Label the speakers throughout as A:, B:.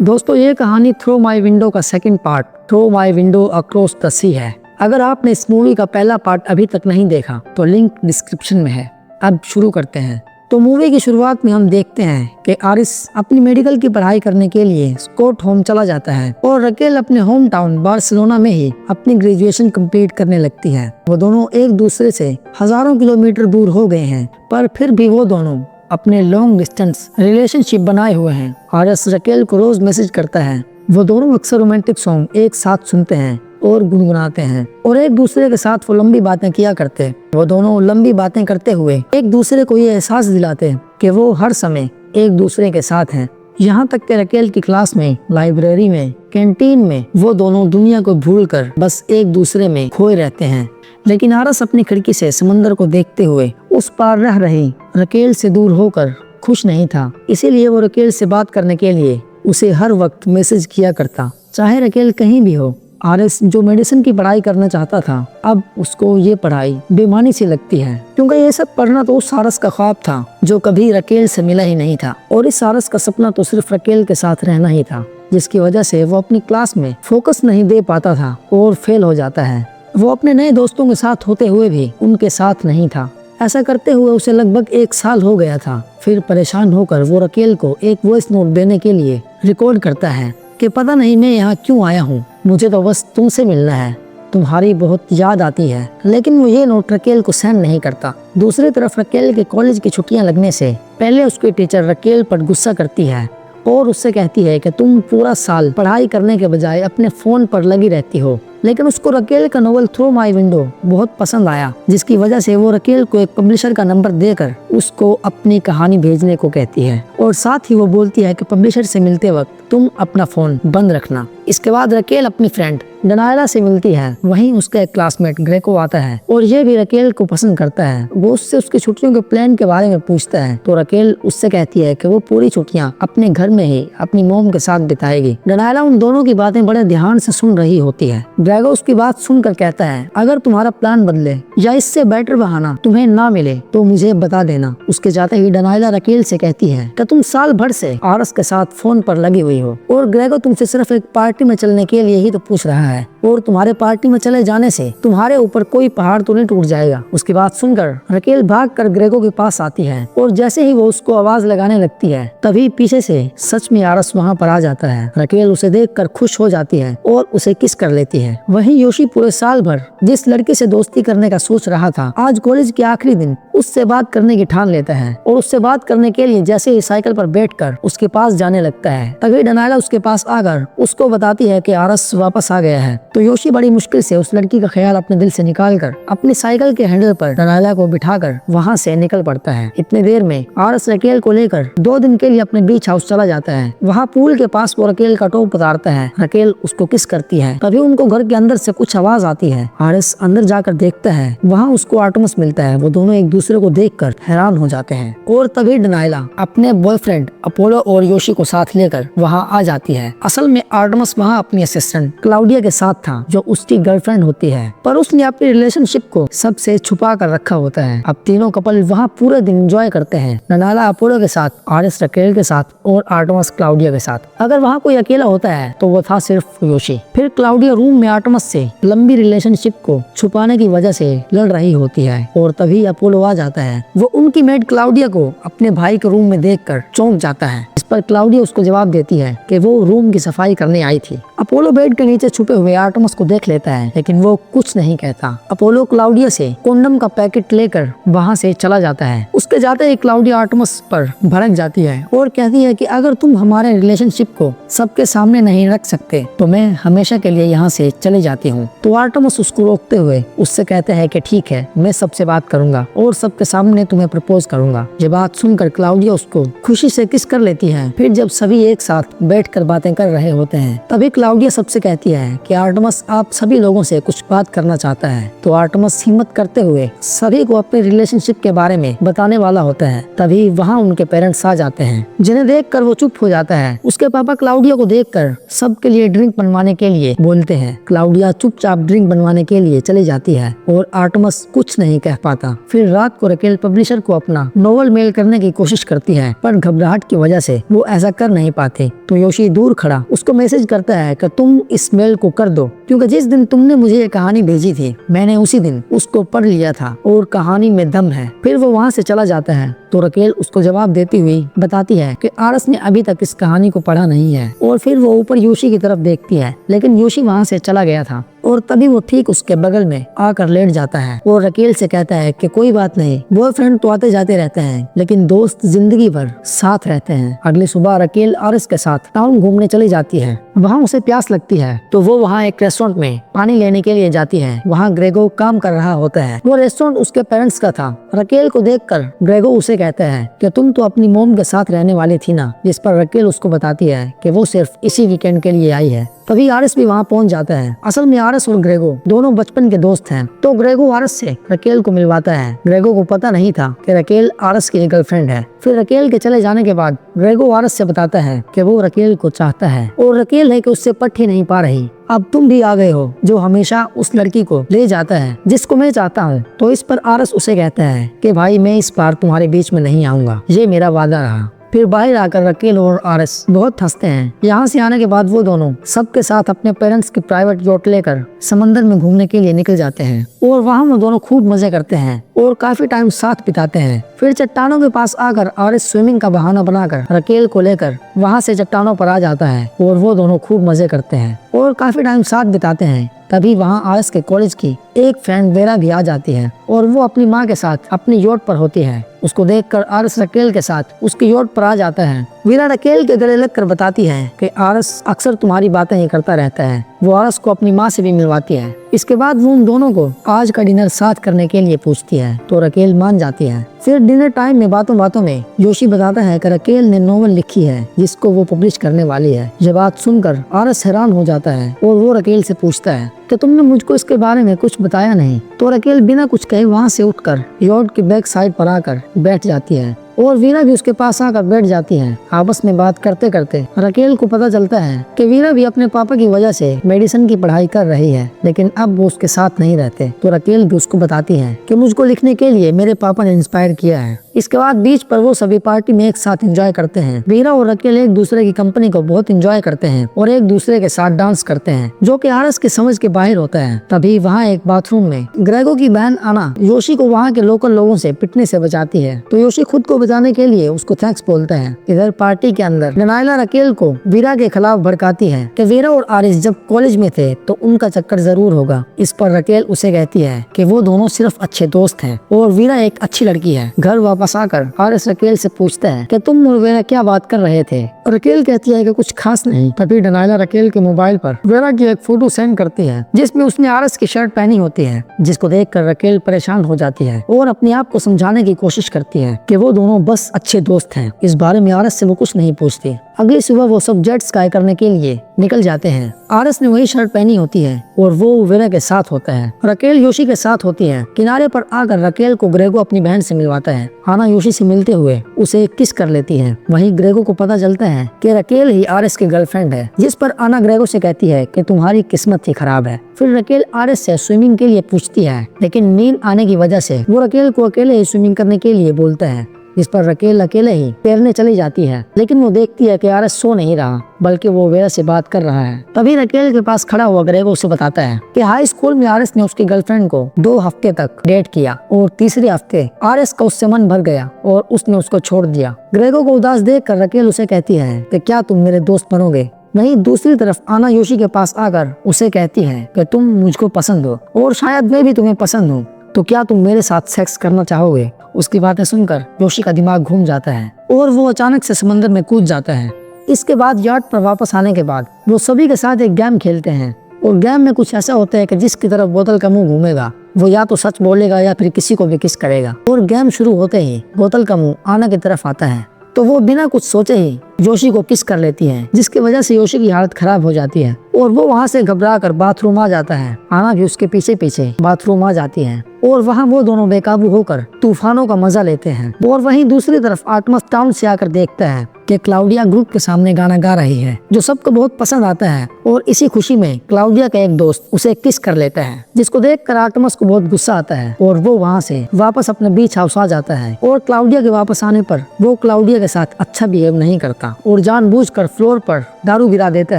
A: दोस्तों ये कहानी थ्रू माई विंडो का second part through my window across the sea है। अगर आपने इस मूवी का पहला पार्ट अभी तक नहीं देखा तो लिंक डिस्क्रिप्शन में है। अब शुरू करते हैं। तो मूवी की शुरुआत में हम देखते हैं कि आरिस अपनी मेडिकल की पढ़ाई करने के लिए स्कॉट होम चला जाता है और रकेल अपने होम टाउन बार्सिलोना में ही अपनी ग्रेजुएशन कंप्लीट करने लगती है। वो दोनों एक दूसरे से हजारों किलोमीटर दूर हो गए हैं, पर फिर भी वो दोनों अपने लॉन्ग डिस्टेंस रिलेशनशिप बनाए हुए हैं। आरिस रकेल को रोज मैसेज करता है। वो दोनों अक्सर रोमांटिक सॉन्ग एक साथ सुनते हैं और गुनगुनाते हैं और एक दूसरे के साथ वो लंबी बातें किया करते। वो दोनों लंबी बातें करते हुए एक दूसरे को ये एहसास दिलाते कि वो हर समय एक दूसरे के साथ हैं। यहाँ तक कि रकेल की क्लास में, लाइब्रेरी में, कैंटीन में वो दोनों दुनिया को भूलकर बस एक दूसरे में खोए रहते हैं। लेकिन आरिस अपनी खिड़की से समंदर को देखते हुए उस पार रह रही रकेल से दूर होकर खुश नहीं था। इसीलिए वो रकेल से बात करने के लिए उसे हर वक्त मैसेज किया करता, चाहे रकेल कहीं भी हो। आरिस जो मेडिसिन की पढ़ाई करना चाहता था, अब उसको ये पढ़ाई बेमानी सी लगती है, क्योंकि ये सब पढ़ना तो उस आरिस का ख्वाब था जो कभी रकेल से मिला ही नहीं था। और इस आरिस का सपना तो सिर्फ रकेल के साथ रहना ही था, जिसकी वजह से वो अपनी क्लास में फोकस नहीं दे पाता था और फेल हो जाता है। वो अपने नए दोस्तों के साथ होते हुए भी उनके साथ नहीं था। ऐसा करते हुए उसे लगभग 1 साल हो गया था। फिर परेशान होकर वो रकेल को एक वॉइस नोट देने के लिए रिकॉर्ड करता है कि पता नहीं मैं यहाँ क्यों आया हूँ, मुझे तो बस तुमसे मिलना है, तुम्हारी बहुत याद आती है। लेकिन वो ये नोट रकेल को सेंड नहीं करता। दूसरी तरफ रकेल के कॉलेज की छुट्टियां लगने से पहले उसकी टीचर रकेल पर गुस्सा करती है और उससे कहती है कि तुम पूरा साल पढ़ाई करने के बजाय अपने फोन पर लगी रहती हो। लेकिन उसको रकेल का नोवेल थ्रू माई विंडो बहुत पसंद आया, जिसकी वजह से वो रकेल को एक पब्लिशर का नंबर देकर उसको अपनी कहानी भेजने को कहती है और साथ ही वो बोलती है कि पब्लिशर से मिलते वक्त तुम अपना फोन बंद रखना। इसके बाद रकेल अपनी फ्रेंड डनायला से मिलती है। वहीं उसका एक क्लासमेट ग्रेको आता है और ये भी रकेल को पसंद करता है। वो उससे उसकी छुट्टियों के प्लान के बारे में पूछता है तो रकेल उससे कहती है कि वो पूरी छुट्टियां अपने घर में ही अपनी मोम के साथ बिताएगी। डनायला उन दोनों की बातें बड़े ध्यान से सुन रही होती है। ग्रेगो उसकी बात सुनकर कहता है, अगर तुम्हारा प्लान बदले या इससे बेटर बहाना तुम्हें ना मिले तो मुझे बता देना। उसके जाते ही डनायला रकेल से कहती है कि तुम साल भर से आरिस के साथ फोन पर लगी हुई हो और ग्रेगो तुमसे सिर्फ एक पार्टी में चलने के लिए ही तो पूछ रहा है और तुम्हारे पार्टी में चले जाने से तुम्हारे ऊपर कोई पहाड़ तो नहीं टूट जाएगा। उसकी बात सुनकर रकेल भागकर ग्रेगो के पास आती है और जैसे ही वो उसको आवाज लगाने लगती है तभी पीछे से सच में आरिस वहाँ पर आ जाता है। रकेल उसे देखकर खुश हो जाती है और उसे किस कर लेती है। वहीं योशी पूरे साल भर जिस लड़की से दोस्ती करने का सोच रहा था, आज कॉलेज के आखिरी दिन उससे बात करने की ठान लेता है और उससे बात करने के लिए जैसे ही साइकिल पर बैठकर उसके पास जाने लगता है तभी डनायला उसके पास आकर उसको बताती है कि आरिस वापस आ गया है। तो योशी बड़ी मुश्किल से उस लड़की का ख्याल अपने दिल से निकालकर अपनी साइकिल के हैंडल पर डनायला को बिठाकर वहाँ से निकल पड़ता है। इतने देर में आरिस रकेल को लेकर 2 दिन के लिए अपने बीच हाउस चला जाता है। वहाँ पूल के पास वो रकेल का टॉप उतारता है। रकेल उसको किस करती है। तभी उनको घर के अंदर से कुछ आवाज आती है। आरिस अंदर जाकर देखता है, वहाँ उसको आर्टेमिस मिलता है। वो दोनों एक दूसरे को देखकर हैरान हो जाते हैं और तभी डनायला अपने बॉयफ्रेंड अपोलो और योशी को साथ लेकर वहाँ आ जाती है। असल में आर्टेमिस वहाँ अपनी असिस्टेंट क्लाउडिया के साथ था जो उसकी गर्लफ्रेंड होती है, पर उसने अपनी रिलेशनशिप को सबसे छुपा कर रखा होता है। अब तीनों कपल वहाँ पूरे दिन एंजॉय करते हैं, डनायला अपोलो के साथ, आरिस रकेल के साथ और आर्टेमिस क्लाउडिया के साथ। अगर वहाँ कोई अकेला होता है तो वो था सिर्फ योशी। फिर क्लाउडिया रूम में आर्टेमिस से लंबी रिलेशनशिप को छुपाने की वजह से लड़ रही होती है और तभी अपोलो आ जाता है। वो उनकी मेड क्लाउडिया को अपने भाई के रूम में देखकर चौंक जाता है। इस पर क्लाउडिया उसको जवाब देती है कि वो रूम की सफाई करने आई थी। अपोलो बेड के नीचे छुपे हुए आर्टेमिस को देख लेता है लेकिन वो कुछ नहीं कहता। अपोलो क्लाउडिया से कॉन्डम का पैकेट लेकर वहाँ से चला जाता है। उसके जाते ही क्लाउडिया आर्टेमिस पर भड़क जाती है और कहती है कि अगर तुम हमारे रिलेशनशिप को सबके सामने नहीं रख सकते तो मैं हमेशा के लिए यहाँ से चले जाती हूँ। तो आर्टेमिस उसको रोकते हुए उससे कहते हैं कि ठीक है, मैं सबसे बात करूंगा और सबके सामने तुम्हें प्रपोज करूंगा। ये बात सुनकर क्लाउडिया उसको खुशी से किस कर लेती है। फिर जब सभी एक साथ बैठकर बातें कर रहे होते हैं तभी क्लाउडिया सबसे कहती है कि आर्टेमिस आप सभी लोगों से कुछ बात करना चाहता है। तो आर्टेमिस हिम्मत करते हुए सभी को अपने रिलेशनशिप के बारे में बताने वाला होता है। तभी वहाँ उनके पेरेंट्स आ जाते हैं, जिन्हें देखकर वो चुप हो जाता है। उसके पापा क्लाउडिया को देखकर सबके लिए ड्रिंक बनवाने के लिए बोलते हैं। क्लाउडिया चुपचाप ड्रिंक बनवाने के लिए चली जाती है और आर्टेमिस कुछ नहीं कह पाता। फिर रात को रकेल पब्लिशर को अपना नोवेल मेल करने की कोशिश करती है, पर घबराहट की वजह से वो ऐसा कर नहीं पाते। तो योशी दूर खड़ा उसको मैसेज करता है कि तुम इस मेल को कर दो, क्योंकि जिस दिन तुमने मुझे ये कहानी भेजी थी मैंने उसी दिन उसको पढ़ लिया था और कहानी में दम है। फिर वो वहाँ से चला जाता है तो रकेल उसको जवाब देती हुई बताती है कि आरस ने अभी तक इस कहानी को पढ़ा नहीं है। और फिर वो ऊपर योशी की तरफ देखती है, लेकिन योशी वहाँ से चला गया था। और तभी वो ठीक उसके बगल में आकर लेट जाता है और रकेल से कहता है कि कोई बात नहीं, बॉयफ्रेंड तो आते जाते रहते हैं लेकिन दोस्त जिंदगी भर साथ रहते हैं। अगली सुबह रकेल आरस के साथ टाउन घूमने चली जाती है। वहाँ उसे प्यास लगती है तो वो वहाँ एक रेस्टोरेंट में पानी लेने के लिए जाती है। वहाँ ग्रेगो काम कर रहा होता है। वो रेस्टोरेंट उसके पेरेंट्स का था। रकेल को देखकर ग्रेगो उसे कहता है कि तुम तो अपनी मोम के साथ रहने वाली थी ना, जिस पर रकेल उसको बताती है कि वो सिर्फ इसी वीकेंड के लिए आई है। तभी आरस भी वहाँ पहुँच जाता है। असल में आरस और ग्रेगो दोनों बचपन के दोस्त हैं। तो ग्रेगो आरस से रकेल को मिलवाता है। ग्रेगो को पता नहीं था कि रकेल आरस की गर्लफ्रेंड है। फिर रकेल के चले जाने के बाद ग्रेगो आरस से बताता है कि वो रकेल को चाहता है और रकेल है कि उससे पट ही नहीं पा रही। अब तुम भी आ गए हो जो हमेशा उस लड़की को ले जाता है जिसको मैं चाहता हूँ। तो इस पर आरस उसे कहता है कि भाई मैं इस बार तुम्हारे बीच में नहीं आऊंगा, ये मेरा वादा रहा। फिर बाहर आकर रकेल और आरस बहुत हंसते हैं। यहाँ से आने के बाद वो दोनों सबके साथ अपने पेरेंट्स की प्राइवेट योट लेकर समंदर में घूमने के लिए निकल जाते हैं और वहाँ वो दोनों खूब मजे करते हैं और काफी टाइम साथ बिताते हैं। फिर चट्टानों के पास आकर आरस स्विमिंग का बहाना बनाकर रकेल को लेकर वहाँ से चट्टानों पर आ जाता है और वो दोनों खूब मजे करते हैं और काफी टाइम साथ बिताते हैं। तभी वहाँ आरस के कॉलेज की एक फ्रेंड वेरा भी आ जाती है और वो अपनी माँ के साथ अपनी योट पर होती है। उसको देखकर आरस रकेल के साथ उसकी योट पर आ जाता है। वीरा रकेल के गले लगकर बताती है कि आरस अक्सर तुम्हारी बातें ही करता रहता है। वो आरस को अपनी माँ से भी मिलवाती है। इसके बाद वो उन दोनों को आज का डिनर साथ करने के लिए पूछती है तो रकेल मान जाती है। फिर डिनर टाइम में बातों बातों में योशी बताता है कि रकेल ने नोवेल लिखी है जिसको वो पब्लिश करने वाली है। ये बात सुनकर आरस हैरान हो जाता है और वो रकेल से पूछता है कि तुमने मुझको इसके बारे में कुछ बताया नहीं। तो रकेल बिना कुछ कहे वहाँ से उठकर यॉट की बैक साइड पर आकर बैठ जाती है और वीरा भी उसके पास आकर बैठ जाती है। आपस में बात करते करते रकेल को पता चलता है कि वीरा भी अपने पापा की वजह से मेडिसिन की पढ़ाई कर रही है, लेकिन अब वो उसके साथ नहीं रहते। तो रकेल भी उसको बताती है कि मुझको लिखने के लिए मेरे पापा ने इंस्पायर किया है। इसके बाद बीच पर वो सभी पार्टी में एक साथ एंजॉय करते हैं। वीरा और रकेल एक दूसरे की कंपनी को बहुत एंजॉय करते हैं और एक दूसरे के साथ डांस करते हैं, जो कि आरस की समझ के बाहर होता है। तभी वहाँ एक बाथरूम में ग्रेगो की बहन आना योशी को वहाँ के लोकल लोगों से पिटने से बचाती है। तो योशी खुद को बचाने के लिए उसको थैंक्स बोलता है। इधर पार्टी के अंदर डनाइला रकेल को वीरा के खिलाफ भड़काती है कि वीरा और आरिस जब कॉलेज में थे तो उनका चक्कर जरूर होगा। इस पर रकेल उसे कहती है कि वो दोनों सिर्फ अच्छे दोस्त हैं और वीरा एक अच्छी लड़की है। घर वापस आकर आरिस रकेल से पूछता है कि तुम और वीरा क्या बात कर रहे थे। रकेल कहती है कि कुछ खास नहीं। तभी डनाइला रकेल के मोबाइल पर वीरा की एक फोटो सेंड करती है जिसमें उसने आरिस की शर्ट पहनी होती है, जिसको देखकर रकेल परेशान हो जाती है और अपने आप को समझाने की कोशिश करती है कि वो दोनों बस अच्छे दोस्त हैं। इस बारे में आरस से वो कुछ नहीं पूछती। अगली सुबह वो सब जेट स्काई करने के लिए निकल जाते हैं। आरस ने वही शर्ट पहनी होती है और वो वीरा के साथ होता है। रकेल योशी के साथ होती है। किनारे पर आकर रकेल को ग्रेगो अपनी बहन से मिलवाता है। आना योशी से मिलते हुए उसे किस कर लेती है। वहीं ग्रेगो को पता चलता है कि रकेल ही आरस की गर्लफ्रेंड है, जिस पर आना ग्रेगो से कहती है कि तुम्हारी किस्मत ही खराब है। फिर रकेल आरस से स्विमिंग के लिए पूछती है, लेकिन नींद आने की वजह से वो रकेल को अकेले ही स्विमिंग करने के लिए बोलता है। इस पर रकेल अकेले ही तैरने चली जाती है, लेकिन वो देखती है कि आरस सो नहीं रहा बल्कि वो वीरा से बात कर रहा है। तभी रकेल के पास खड़ा हुआ ग्रेगो उसे बताता है कि हाई स्कूल में आरस ने उसकी गर्लफ्रेंड को 2 हफ्ते तक डेट किया और तीसरे हफ्ते आरस का उससे मन भर गया और उसने उसको छोड़ दिया। ग्रेगो को उदास देखकर रकेल उसे कहती है कि क्या तुम मेरे दोस्त बनोगे। वहीं दूसरी तरफ आना योशी के पास आकर उसे कहती है कि तुम मुझको पसंद हो और शायद मैं भी तुम्हें पसंद हूँ, तो क्या तुम मेरे साथ सेक्स करना चाहोगे। उसकी बातें सुनकर योशी का दिमाग घूम जाता है और वो अचानक से समंदर में कूद जाता है। इसके बाद यार्ड पर वापस आने के बाद वो सभी के साथ एक गेम खेलते हैं और गेम में कुछ ऐसा होता है कि जिसकी तरफ बोतल का मुंह घूमेगा वो या तो सच बोलेगा या फिर किसी को भी किस करेगा। और गेम शुरू होते ही बोतल का मुंह आना की तरफ आता है तो वो बिना कुछ सोचे ही योशी को किस कर लेती है, जिसकी वजह से योशी की हालत खराब हो जाती है और वो वहाँ से घबरा कर बाथरूम आ जाता है। आना भी उसके पीछे पीछे बाथरूम आ जाती है और वहाँ वो दोनों बेकाबू होकर तूफानों का मजा लेते हैं। और वहीं दूसरी तरफ आर्टेमस टाउन से आकर देखता है कि क्लाउडिया ग्रुप के सामने गाना गा रही है जो सबको बहुत पसंद आता है। और इसी खुशी में क्लाउडिया का एक दोस्त उसे किस कर लेता है, जिसको देखकर आर्टेमस को बहुत गुस्सा आता है और वो वहाँ से वापस अपने बीच हाउस आ जाता है। और क्लाउडिया के वापस आने पर वो क्लाउडिया के साथ अच्छा बिहेव नहीं करता और जानबूझकर फ्लोर पर दारू गिरा देता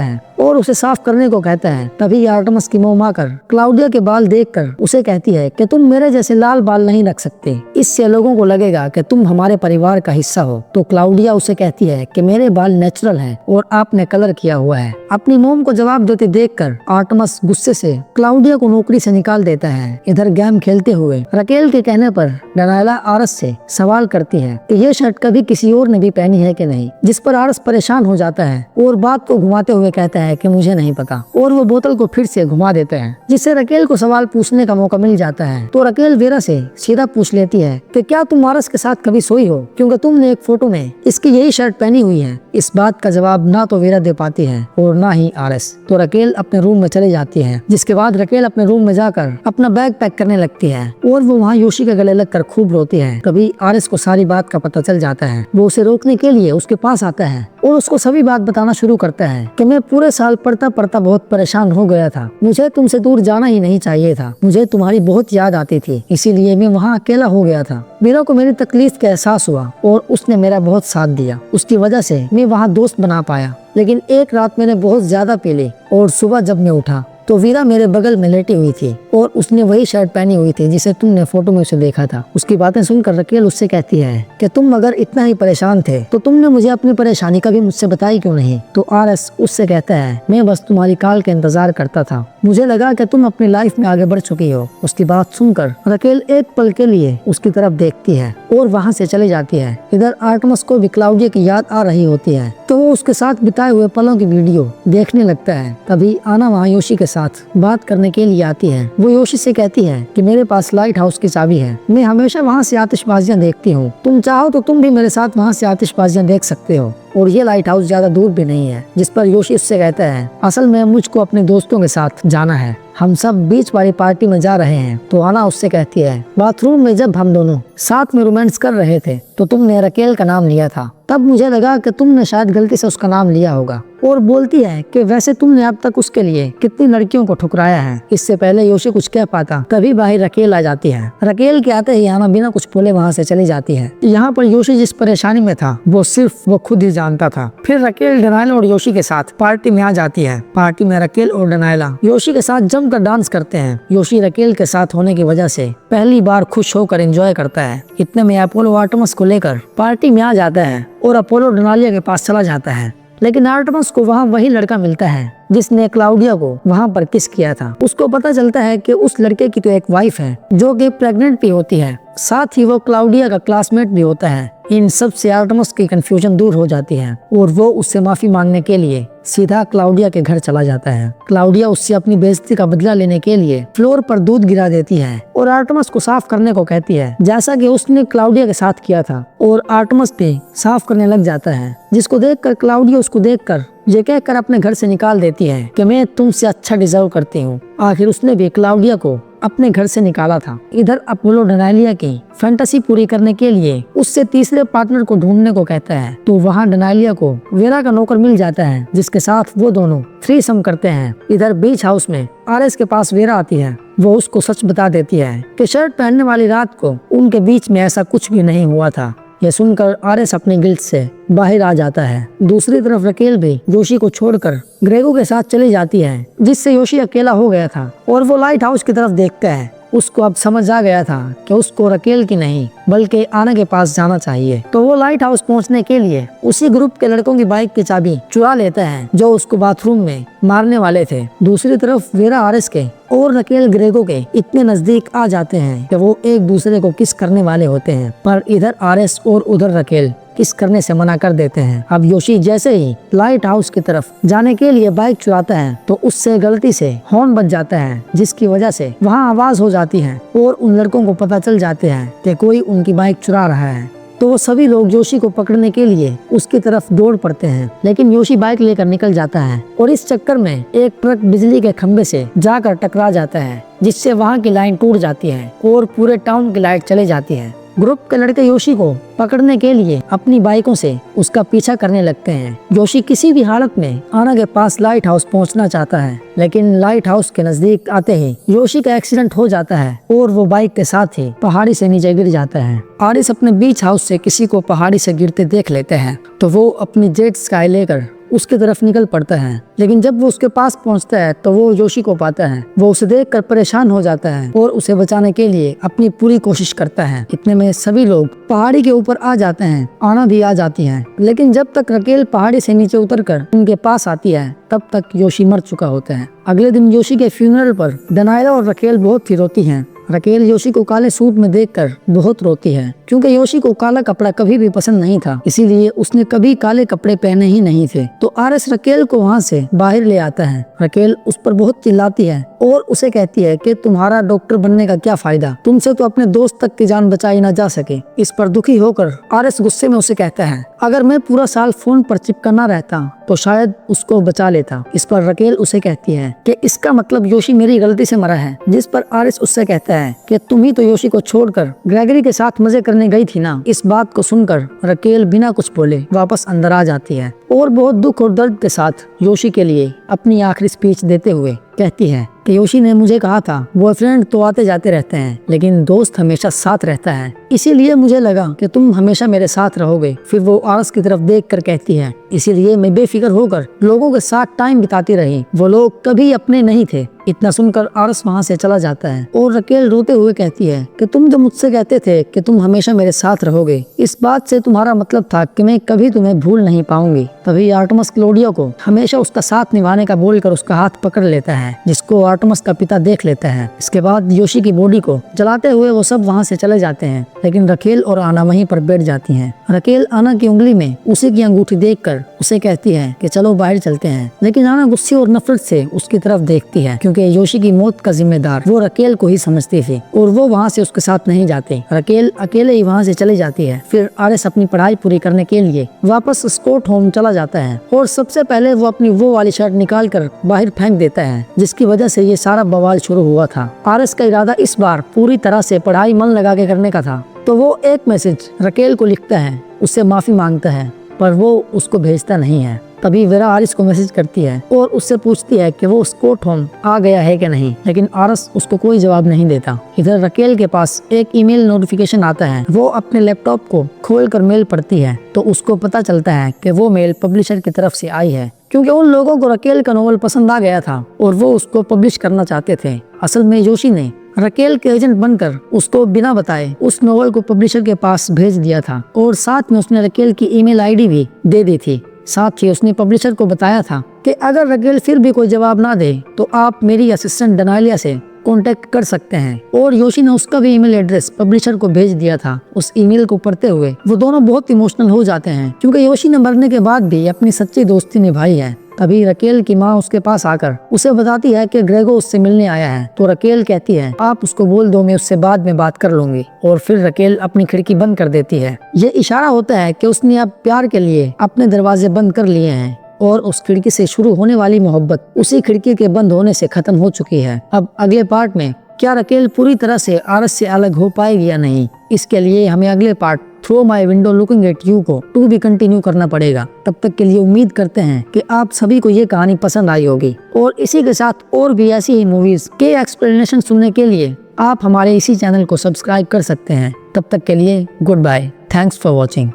A: है और उसे साफ करने को कहता है। तभी आर्टेमस की मोम आकर क्लाउडिया के बाल देखकर उसे कहती है कि तुम मेरे जैसे लाल बाल नहीं रख सकते, इससे लोगों को लगेगा कि तुम हमारे परिवार का हिस्सा हो। तो क्लाउडिया उसे कहती है कि मेरे बाल नेचुरल हैं और आपने कलर किया हुआ है। अपनी मोम को जवाब देते देखकर आर्टेमस गुस्से से क्लाउडिया को नौकरी से निकाल देता है। इधर गेम खेलते हुए रकेल के कहने पर डनायला आरस से सवाल करती है कि ये शर्ट कभी किसी और ने भी पहनी है कि नहीं, जिस पर आरस परेशान हो जाता है और बात को घुमाते हुए कहता है कि मुझे नहीं पता। और वो बोतल को फिर से घुमा देते हैं, जिससे रकेल को सवाल पूछने का मौका मिल जाता है। तो रकेल वीरा से सीधा पूछ लेती है कि क्या तुम आरस के साथ कभी सोई हो, क्योंकि तुमने एक फोटो में इसकी यही शर्ट पहनी हुई है। इस बात का जवाब ना तो वीरा दे पाती है और ना ही आरस। तो रकेल अपने रूम में चली जाती है, जिसके बाद रकेल अपने रूम में जाकर अपना बैग पैक करने लगती है और वो वहाँ योशी के गले लगकर खूब रोती है। तभी आरस को सारी बात का पता चल जाता है। वो उसे रोकने के लिए उसके पास आता है और उसको सभी बात बताना शुरू करता है कि मैं पूरे साल पढ़ता पढ़ता बहुत परेशान हो गया था, मुझे तुमसे दूर जाना ही नहीं चाहिए था, मुझे तुम्हारी बहुत याद आती थी, इसीलिए मैं वहाँ अकेला हो गया था। वीरा को मेरी तकलीफ का एहसास हुआ और उसने मेरा बहुत साथ दिया, उसकी वजह से मैं वहाँ दोस्त बना पाया। लेकिन एक रात मैंने बहुत ज्यादा पी ली और सुबह जब मैं उठा तो वीरा मेरे बगल में लेटी हुई थी और उसने वही शर्ट पहनी हुई थी जिसे तुमने फोटो में उसे देखा था। उसकी बातें सुनकर रकेल उससे कहती है कि तुम अगर इतना ही परेशान थे तो तुमने मुझे अपनी परेशानी कभी मुझसे बताई क्यों नहीं। तो आरस उससे कहता है मैं बस तुम्हारी कॉल का इंतजार करता था, मुझे लगा कि तुम अपनी लाइफ में आगे बढ़ चुकी हो। उसकी बात सुनकर रकेल एक पल के लिए उसकी तरफ देखती है और वहाँ से चली जाती है। इधर आर्टेमस को भी क्लाउडिया की याद आ रही होती है तो वो उसके साथ बिताए हुए पलों की वीडियो देखने लगता है। तभी आना वहाँ योशी के साथ बात करने के लिए आती है। वो योशी से कहती है कि मेरे पास लाइट हाउस की चाबी है, मैं हमेशा वहाँ से आतिशबाजियाँ देखती हूँ, तुम चाहो तो तुम भी मेरे साथ वहाँ से आतिशबाजियाँ देख सकते हो और ये लाइट हाउस ज्यादा दूर भी नहीं है। जिस पर योशी उससे कहता है असल में मुझको अपने दोस्तों के साथ जाना है, हम सब बीच वाली पार्टी में जा रहे हैं। तो आना उससे कहती है बाथरूम में जब हम दोनों साथ में रोमांस कर रहे थे तो तुमने रकेल का नाम लिया था, तब मुझे लगा कि तुमने शायद गलती से उसका नाम लिया होगा। और बोलती है कि वैसे तुमने अब तक उसके लिए कितनी लड़कियों को ठुकराया है। इससे पहले योशी कुछ कह पाता तभी बाहर रकेल आ जाती है। रकेल के आते ही आना बिना कुछ बोले वहाँ से चली जाती है। यहाँ पर योशी जिस परेशानी में था वो सिर्फ वो खुद ही जानता था। फिर रकेल डनायला और योशी के साथ पार्टी में आ जाती है। पार्टी में रकेल और डनायला योशी के साथ जमकर डांस करते हैं। योशी रकेल के साथ होने की वजह से पहली बार खुश होकर एंजॉय करता है। इतने में अपोलो आर्टेमस को लेकर पार्टी में आ जाता है और अपोलो डनालिया के पास चला जाता है। लेकिन आर्टेमस को वहाँ वही लड़का मिलता है जिसने क्लाउडिया को वहाँ पर किस किया था। उसको पता चलता है कि उस लड़के की तो एक वाइफ है जो कि प्रेग्नेंट भी होती है, साथ ही वो क्लाउडिया का क्लासमेट भी होता है। इन सब से आर्टेमस की कंफ्यूजन दूर हो जाती है और वो उससे माफी मांगने के लिए सीधा क्लाउडिया के घर चला जाता है। क्लाउडिया उससे अपनी बेइज्जती का बदला लेने के लिए फ्लोर पर दूध गिरा देती है और आर्टेमस को साफ करने को कहती है, जैसा कि उसने क्लाउडिया के साथ किया था। और आर्टेमस भी साफ करने लग जाता है, जिसको देखकर क्लाउडिया उसको देखकर ये कहकर अपने घर से निकाल देती है कि मैं तुमसे अच्छा डिजर्व करती हूँ। आखिर उसने भी क्लाउडिया को अपने घर से निकाला था। इधर अपोलो डनालिया की फैंटेसी पूरी करने के लिए उससे तीसरे पार्टनर को ढूंढने को कहता है। तो वहाँ डनालिया को वीरा का नौकर मिल जाता है, जिसके साथ वो दोनों थ्रीसम करते हैं। इधर बीच हाउस में आरएस के पास वीरा आती है। वो उसको सच बता देती है कि शर्ट पहनने वाली रात को उनके बीच में ऐसा कुछ भी नहीं हुआ था। यह सुनकर आरएस अपने गिल्ट से बाहर आ जाता है। दूसरी तरफ रकेल भी योशी को छोड़कर ग्रेगो के साथ चली जाती है, जिससे योशी अकेला हो गया था और वो लाइट हाउस की तरफ देखता है। उसको अब समझ आ गया था कि उसको रकेल की नहीं बल्कि आना के पास जाना चाहिए। तो वो लाइट हाउस पहुंचने के लिए उसी ग्रुप के लड़कों की बाइक की चाबी चुरा लेता है जो उसको बाथरूम में मारने वाले थे। दूसरी तरफ वीरा आरएस के और रकेल ग्रेगो के इतने नजदीक आ जाते हैं कि वो एक दूसरे को किस करने वाले होते हैं, पर इधर आरएस और उधर रकेल किस करने से मना कर देते हैं। अब योशी जैसे ही लाइट हाउस की तरफ जाने के लिए बाइक चुराता है तो उससे गलती से हॉर्न बज जाता है, जिसकी वजह से वहाँ आवाज हो जाती है और उन लड़कों को पता चल जाते हैं कि कोई उनकी बाइक चुरा रहा है। तो वो सभी लोग योशी को पकड़ने के लिए उसकी तरफ दौड़ पड़ते हैं, लेकिन योशी बाइक लेकर निकल जाता है और इस चक्कर में एक ट्रक बिजली के खंबे से जाकर टकरा जाता है, जिससे वहाँ की लाइन टूट जाती है और पूरे टाउन की लाइट चली जाती है। ग्रुप के लड़के योशी को पकड़ने के लिए अपनी बाइकों से उसका पीछा करने लगते हैं। योशी किसी भी हालत में आना के पास लाइट हाउस पहुंचना चाहता है, लेकिन लाइट हाउस के नजदीक आते ही योशी का एक्सीडेंट हो जाता है और वो बाइक के साथ ही पहाड़ी से नीचे गिर जाता है। आरिस अपने बीच हाउस से किसी को पहाड़ी से गिरते देख लेते हैं तो वो अपनी जेट स्काई लेकर उसके तरफ निकल पड़ता है, लेकिन जब वो उसके पास पहुंचता है तो वो योशी को पाता है। वो उसे देखकर परेशान हो जाता है और उसे बचाने के लिए अपनी पूरी कोशिश करता है। इतने में सभी लोग पहाड़ी के ऊपर आ जाते हैं, आना भी आ जाती है, लेकिन जब तक रकेल पहाड़ी से नीचे उतरकर उनके पास आती है तब तक योशी मर चुका होता है। अगले दिन योशी के फ्यूनरल पर डनायला और रकेल बहुत ही रोती हैं। रकेल योशी को काले सूट में देखकर बहुत रोती है, क्योंकि योशी को काला कपड़ा कभी भी पसंद नहीं था, इसीलिए उसने कभी काले कपड़े पहने ही नहीं थे। तो आरएस रकेल को वहाँ से बाहर ले आता है। रकेल उस पर बहुत चिल्लाती है और उसे कहती है कि तुम्हारा डॉक्टर बनने का क्या फायदा, तुमसे तो अपने दोस्त तक की जान बचाई ना जा सके। इस पर दुखी होकर आरएस गुस्से में उसे कहता है, अगर मैं पूरा साल फोन पर चिपका ना रहता तो शायद उसको बचा लेता। इस पर रकेल उसे कहती है कि इसका मतलब योशी मेरी गलती से मरा है। जिस पर आरिस उससे कहता है कि तुम ही तो योशी को छोड़कर ग्रेगरी के साथ मजे करने गई थी ना। इस बात को सुनकर रकेल बिना कुछ बोले वापस अंदर आ जाती है और बहुत दुख और दर्द के साथ योशी के लिए अपनी आखिरी स्पीच देते हुए कहती है कि योशी ने मुझे कहा था बॉयफ्रेंड तो आते जाते रहते हैं, लेकिन दोस्त हमेशा साथ रहता है, इसीलिए मुझे लगा कि तुम हमेशा मेरे साथ रहोगे। फिर वो आरस की तरफ देखकर कहती है, इसीलिए मैं बेफिक्र होकर लोगों के साथ टाइम बिताती रही, वो लोग कभी अपने नहीं थे। इतना सुनकर आरस वहाँ से चला जाता है और रकेल रोते हुए कहती है कि तुम जो मुझसे कहते थे कि तुम हमेशा मेरे साथ रहोगे, इस बात से तुम्हारा मतलब था कि मैं कभी तुम्हें भूल नहीं पाऊंगी। तभी आर्टेमस क्लोडियो को हमेशा उसका साथ निभाने का बोलकर उसका हाथ पकड़ लेता है, जिसको आर्टेमस का पिता देख लेता है। इसके बाद योशी की बॉडी को जलाते हुए वो सब वहाँ से चले जाते हैं, लेकिन रकेल और आना वहीं पर बैठ जाती हैं। रकेल आना की उंगली में उसी की अंगूठी देखकर उसे कहती है कि चलो बाहर चलते हैं, लेकिन आना गुस्से और नफरत से उसकी तरफ देखती है, क्योंकि योशी की मौत का जिम्मेदार वो रकेल को ही समझती थी और वो वहाँ से उसके साथ नहीं जाते। रकेल अकेले ही वहाँ से चली जाती है। फिर आरिस अपनी पढ़ाई पूरी करने के लिए वापस स्कॉट होम चला जाता है और सबसे पहले वो अपनी वो वाली शर्ट निकाल कर बाहर फेंक देता है, जिसकी वजह से ये सारा बवाल शुरू हुआ था। आरिस का इरादा इस बार पूरी तरह से पढ़ाई मन लगा के करने का था, तो वो एक मैसेज रकेल को लिखता है, उससे माफी मांगता है, पर वो उसको भेजता नहीं है। तभी वेरा आरिस को मैसेज करती है और उससे पूछती है कि वो स्कॉट होम आ गया है कि नहीं, लेकिन आरिस उसको कोई जवाब नहीं देता। इधर रकेल के पास एक ईमेल नोटिफिकेशन आता है। वो अपने लैपटॉप को खोलकर मेल पढ़ती है तो उसको पता चलता है कि वो मेल पब्लिशर की तरफ से आई है, क्योंकि उन लोगों को रकेल का नॉवल पसंद आ गया था और वो उसको पब्लिश करना चाहते थे। असल में योशी ने रकेल के एजेंट बनकर उसको बिना बताए उस नॉवल को पब्लिशर के पास भेज दिया था और साथ में उसने रकेल की ईमेल आईडी भी दे दी थी। साथ ही उसने पब्लिशर को बताया था कि अगर रकेल फिर भी कोई जवाब ना दे तो आप मेरी असिस्टेंट डनायला से कांटेक्ट कर सकते हैं, और योशी ने उसका भी ईमेल एड्रेस पब्लिशर को भेज दिया था। उस ईमेल को पढ़ते हुए वो दोनों बहुत इमोशनल हो जाते हैं, क्योंकि योशी ने मरने के बाद भी अपनी सच्ची दोस्ती निभाई है। तभी रकेल की माँ उसके पास आकर उसे बताती है कि ग्रेगो उससे मिलने आया है, तो रकेल कहती है आप उसको बोल दो, मैं उससे बाद में बात कर लूंगी। और फिर रकेल अपनी खिड़की बंद कर देती है। ये इशारा होता है कि उसने अब प्यार के लिए अपने दरवाजे बंद कर लिए हैं और उस खिड़की से शुरू होने वाली मोहब्बत उसी खिड़की के बंद होने से खत्म हो चुकी है। अब अगले पार्ट में क्या रकेल पूरी तरह से आरस से अलग हो पाएगी या नहीं, इसके लिए हमें अगले part through my window looking at you को टू भी कंटिन्यू करना पड़ेगा। तब तक के लिए उम्मीद करते हैं कि आप सभी को ये कहानी पसंद आई होगी, और इसी के साथ और भी ऐसी ही मूवीज के एक्सप्लेनेशन सुनने के लिए आप हमारे इसी चैनल को सब्सक्राइब कर सकते हैं। तब तक के लिए goodbye, thanks for watching.